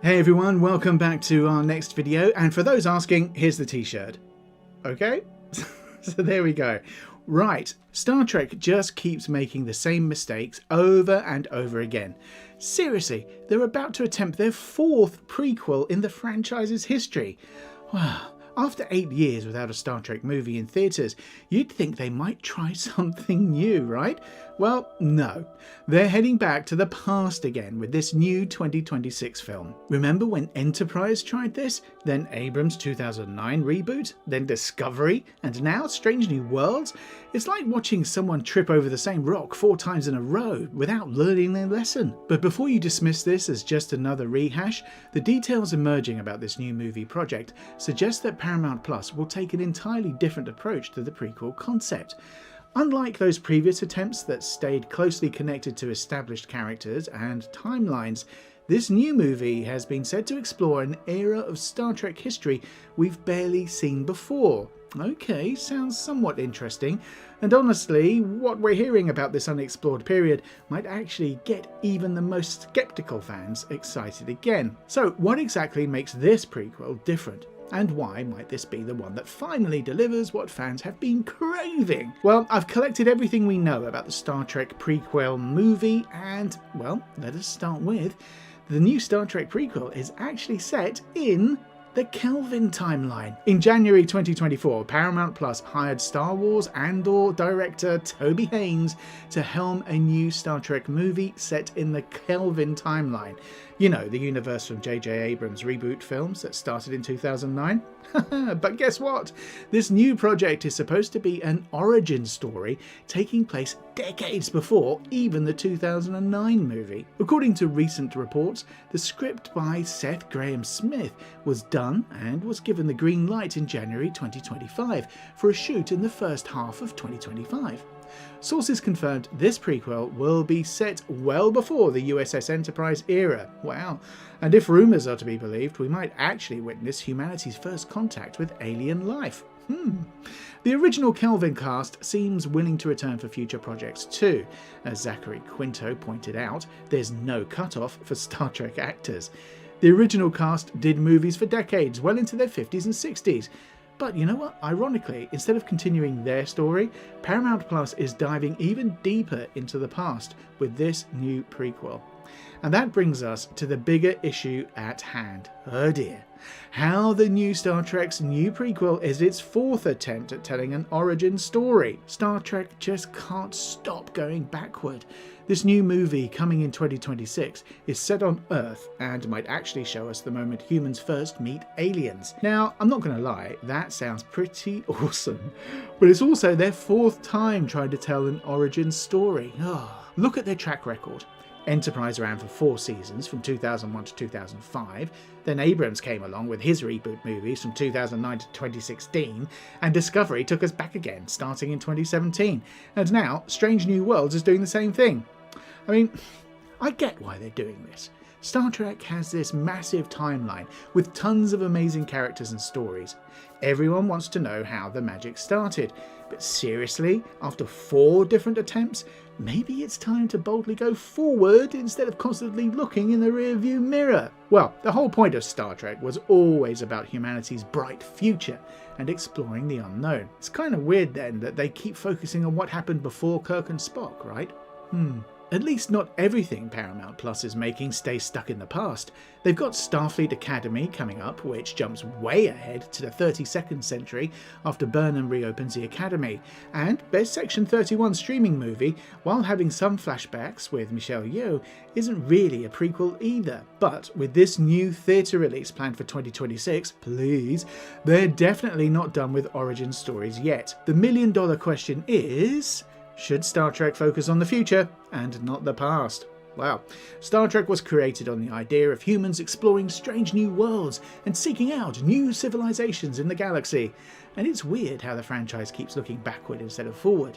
Hey everyone, welcome back to our next video, and for those asking, here's the t-shirt. Okay, so there we go. Right, Star Trek just keeps making the same mistakes over and over again. Seriously, they're about to attempt their 4th prequel in the franchise's history. Wow. After 8 years without a Star Trek movie in theatres, you'd think they might try something new, right? Well, no. They're heading back to the past again with this new 2026 film. Remember when Enterprise tried this? Then Abrams' 2009 reboot? Then Discovery? And now Strange New Worlds? It's like watching someone trip over the same rock 4 times in a row without learning their lesson. But before you dismiss this as just another rehash, the details emerging about this new movie project suggest that Paramount Plus will take an entirely different approach to the prequel concept. Unlike those previous attempts that stayed closely connected to established characters and timelines, this new movie has been said to explore an era of Star Trek history we've barely seen before. Okay, sounds somewhat interesting, and honestly, what we're hearing about this unexplored period might actually get even the most skeptical fans excited again. So what exactly makes this prequel different? And why might this be the one that finally delivers what fans have been craving? Well, I've collected everything we know about the Star Trek prequel movie and, well, let us start with the new Star Trek prequel is actually set in the Kelvin Timeline. In January 2024, Paramount Plus hired Star Wars Andor director Toby Haynes to helm a new Star Trek movie set in the Kelvin Timeline. You know, the universe from J.J. Abrams' reboot films that started in 2009? But guess what? This new project is supposed to be an origin story taking place decades before even the 2009 movie. According to recent reports, the script by Seth Grahame-Smith was done and was given the green light in January 2025 for a shoot in the first half of 2025. Sources confirmed this prequel will be set well before the USS Enterprise era. Wow. And if rumours are to be believed, we might actually witness humanity's first contact with alien life. The original Kelvin cast seems willing to return for future projects too. As Zachary Quinto pointed out, there's no cutoff for Star Trek actors. The original cast did movies for decades, well into their 50s and 60s. But you know what? Ironically, instead of continuing their story, Paramount Plus is diving even deeper into the past with this new prequel. And that brings us to the bigger issue at hand. Oh dear. How the new Star Trek's new prequel is its 4th attempt at telling an origin story. Star Trek just can't stop going backward. This new movie coming in 2026 is set on Earth and might actually show us the moment humans first meet aliens. Now, I'm not going to lie, that sounds pretty awesome. But it's also their 4th time trying to tell an origin story. Look at their track record. Enterprise ran for 4 seasons from 2001 to 2005, then Abrams came along with his reboot movies from 2009 to 2016, and Discovery took us back again starting in 2017, and now Strange New Worlds is doing the same thing. I mean, I get why they're doing this. Star Trek has this massive timeline with tons of amazing characters and stories. Everyone wants to know how the magic started, but seriously, after 4 different attempts, maybe it's time to boldly go forward instead of constantly looking in the rearview mirror. Well, the whole point of Star Trek was always about humanity's bright future and exploring the unknown. It's kind of weird then that they keep focusing on what happened before Kirk and Spock, right? At least not everything Paramount Plus is making stays stuck in the past. They've got Starfleet Academy coming up, which jumps way ahead to the 32nd century after Burnham reopens the Academy, and Best Section 31 streaming movie, while having some flashbacks with Michelle Yeoh, isn't really a prequel either. But with this new theatre release planned for 2026, please, they're definitely not done with origin stories yet. The million-dollar question is, should Star Trek focus on the future and not the past? Well, Star Trek was created on the idea of humans exploring strange new worlds and seeking out new civilizations in the galaxy. And it's weird how the franchise keeps looking backward instead of forward.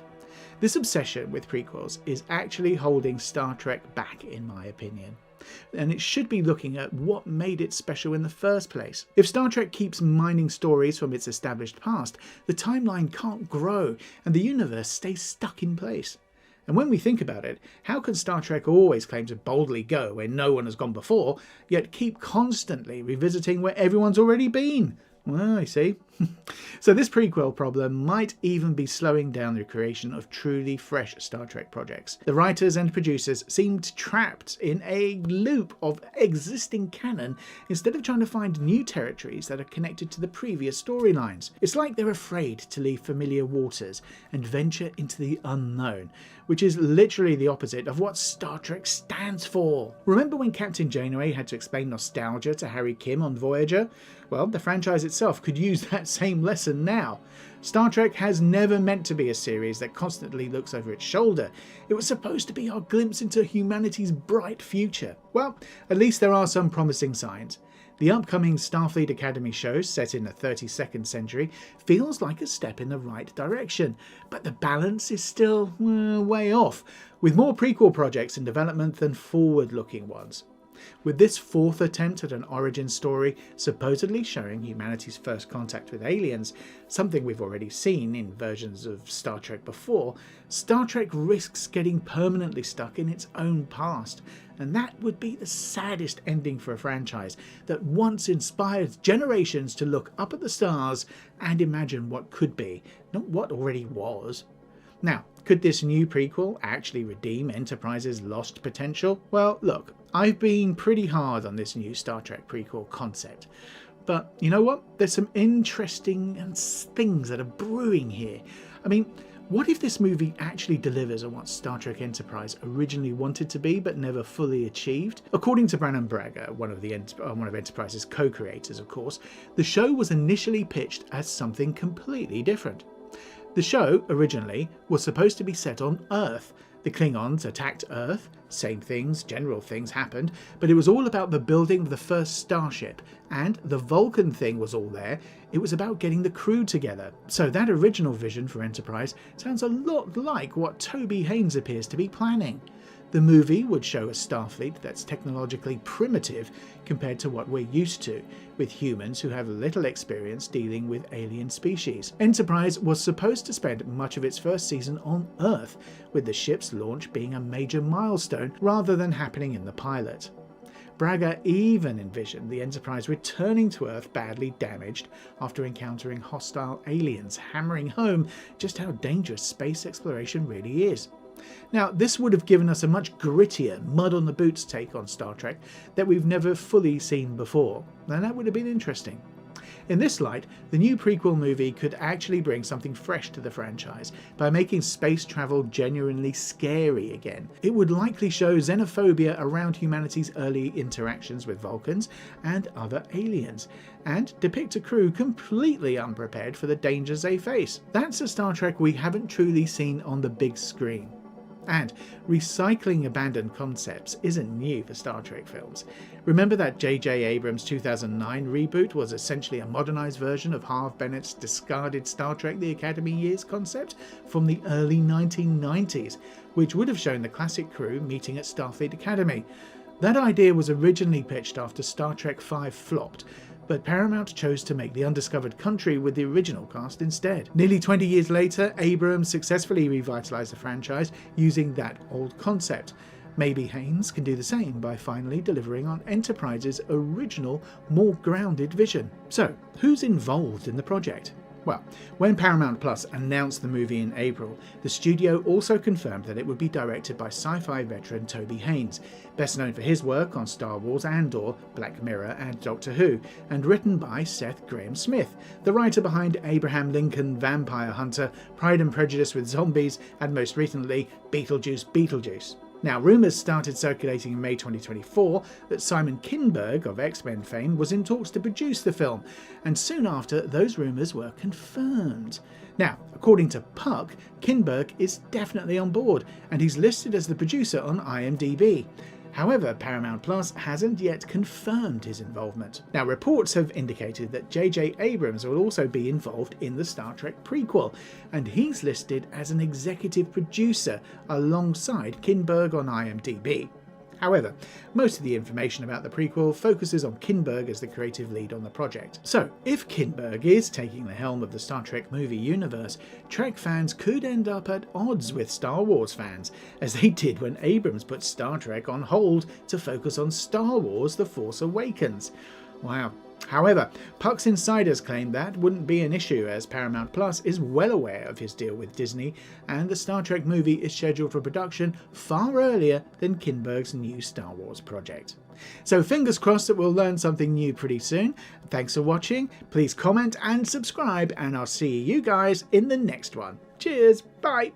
This obsession with prequels is actually holding Star Trek back, in my opinion. And it should be looking at what made it special in the first place. If Star Trek keeps mining stories from its established past, the timeline can't grow and the universe stays stuck in place. And when we think about it, how can Star Trek always claim to boldly go where no one has gone before, yet keep constantly revisiting where everyone's already been? Well, I see. So this prequel problem might even be slowing down the creation of truly fresh Star Trek projects. The writers and producers seemed trapped in a loop of existing canon instead of trying to find new territories that are connected to the previous storylines. It's like they're afraid to leave familiar waters and venture into the unknown, which is literally the opposite of what Star Trek stands for. Remember when Captain Janeway had to explain nostalgia to Harry Kim on Voyager? Well, the franchise itself could use that same lesson now. Star Trek has never meant to be a series that constantly looks over its shoulder. It was supposed to be our glimpse into humanity's bright future. Well, at least there are some promising signs. The upcoming Starfleet Academy show, set in the 32nd century, feels like a step in the right direction, but the balance is still way off, with more prequel projects in development than forward-looking ones. With this fourth attempt at an origin story supposedly showing humanity's first contact with aliens, something we've already seen in versions of Star Trek before, Star Trek risks getting permanently stuck in its own past, and that would be the saddest ending for a franchise that once inspired generations to look up at the stars and imagine what could be, not what already was. Now, could this new prequel actually redeem Enterprise's lost potential? Well, look, I've been pretty hard on this new Star Trek prequel concept. But you know what? There's some interesting things that are brewing here. I mean, what if this movie actually delivers on what Star Trek Enterprise originally wanted to be but never fully achieved? According to Brannon Braga, one of Enterprise's co-creators, of course, the show was initially pitched as something completely different. The show, originally, was supposed to be set on Earth. The Klingons attacked Earth, same things, general things happened, but it was all about the building of the first starship, and the Vulcan thing was all there. It was about getting the crew together. So that original vision for Enterprise sounds a lot like what Toby Haynes appears to be planning. The movie would show a Starfleet that's technologically primitive compared to what we're used to, with humans who have little experience dealing with alien species. Enterprise was supposed to spend much of its first season on Earth, with the ship's launch being a major milestone rather than happening in the pilot. Braga even envisioned the Enterprise returning to Earth badly damaged after encountering hostile aliens, hammering home just how dangerous space exploration really is. Now, this would have given us a much grittier, mud-on-the-boots take on Star Trek that we've never fully seen before, and that would have been interesting. In this light, the new prequel movie could actually bring something fresh to the franchise by making space travel genuinely scary again. It would likely show xenophobia around humanity's early interactions with Vulcans and other aliens, and depict a crew completely unprepared for the dangers they face. That's a Star Trek we haven't truly seen on the big screen. And recycling abandoned concepts isn't new for Star Trek films. Remember that J.J. Abrams' 2009 reboot was essentially a modernised version of Harve Bennett's discarded Star Trek The Academy Years concept from the early 1990s, which would have shown the classic crew meeting at Starfleet Academy. That idea was originally pitched after Star Trek V flopped, but Paramount chose to make The Undiscovered Country with the original cast instead. Nearly 20 years later, Abrams successfully revitalised the franchise using that old concept. Maybe Haynes can do the same by finally delivering on Enterprise's original, more grounded vision. So, who's involved in the project? Well, when Paramount Plus announced the movie in April, the studio also confirmed that it would be directed by sci-fi veteran Toby Haynes, best known for his work on Star Wars, Andor, Black Mirror and Doctor Who, and written by Seth Grahame-Smith, the writer behind Abraham Lincoln Vampire Hunter, Pride and Prejudice with Zombies, and most recently Beetlejuice. Now, rumours started circulating in May 2024 that Simon Kinberg of X-Men fame was in talks to produce the film, and soon after those rumours were confirmed. Now, according to Puck, Kinberg is definitely on board, and he's listed as the producer on IMDb. However, Paramount Plus hasn't yet confirmed his involvement. Now, reports have indicated that J.J. Abrams will also be involved in the Star Trek prequel, and he's listed as an executive producer alongside Kinberg on IMDb. However, most of the information about the prequel focuses on Kinberg as the creative lead on the project. So, if Kinberg is taking the helm of the Star Trek movie universe, Trek fans could end up at odds with Star Wars fans, as they did when Abrams put Star Trek on hold to focus on Star Wars: The Force Awakens. Wow. However, Puck's insiders claim that wouldn't be an issue, as Paramount Plus is well aware of his deal with Disney, and the Star Trek movie is scheduled for production far earlier than Kinberg's new Star Wars project. So fingers crossed that we'll learn something new pretty soon. Thanks for watching, please comment and subscribe, and I'll see you guys in the next one. Cheers, bye!